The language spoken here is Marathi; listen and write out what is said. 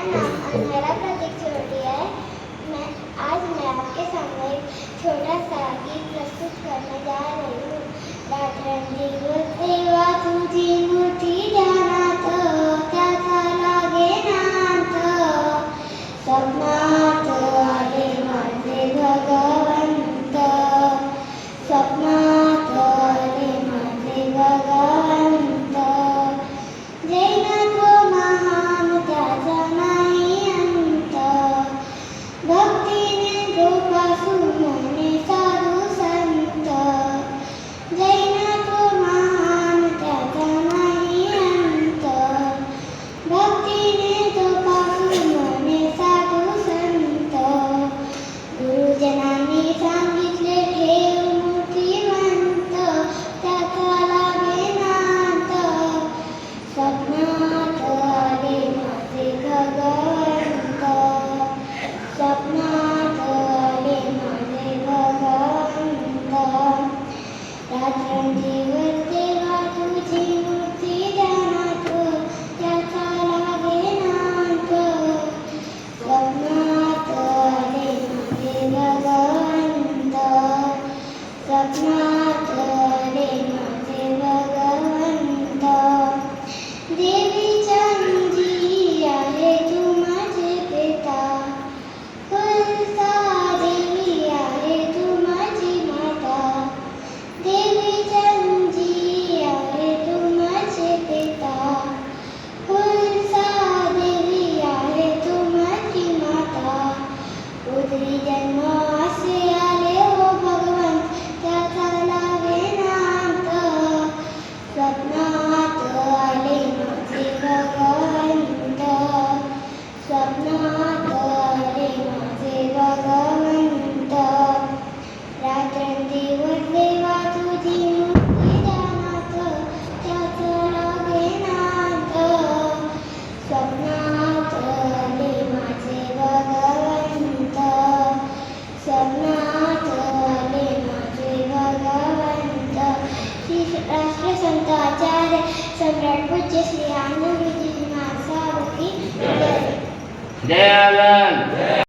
नाम अंधेरा प्रतीक चोटी है। मैं आपके सामने एक छोटा सा गीत प्रस्तुत करने जा रही हूँ। रात्रंदिवस सेवा तुझी मूर्ती ध्यानात, त्याचा लागे नाथ। स्वप्नात आले माझे भगवंत, स्वप्नात आले माझे भगवंत। जैनत्व महान त्याचा नाही अंत, भक्तीने जोपासून मने साधू संत। जैनत्व महान त्याचा नाही अंत, भक्तीने जोपासून मने साधू संत। गुरुजनांनी सांगितले ठेव मूर्तिमंत, त्याचा लागे नाथ। स्वप्नात आले माझे भगवंत, स्वप्नात आले माझे भगवंत। रात्रंदिवस देवा तुझी मूर्ती ध्यानात, त्याचा लागे नाथ। स्वप्नात आले माझे भगवंत, स्वप्नात आले माझे भगवंत। देवीच्या मुजी आहे तू माझे पिता, फुलसा देवी आहे तू माझी माता। देवीच्या मुजी आहे तू माझे पिता, फुलसा देवी आहे तू माझी माता। उदरी जन्म असे आले हो भगवंत, त्याचा लागे नाथ। स्वप्नात आले माझे भगवंत, स्वप्नात आले माझे भगवंत। रात्रंदिवस देवा तुझी मूर्ती ध्यानात, त्याचा लागे नाथ। स्वप्नात आले माझे भगवंत, स्वप्नात आले माझे भगवंत। श्री राष्ट्रसंत आचार्य सम्राट पूज्य श्री आनंदजी महाराज की जय। जय आनंद।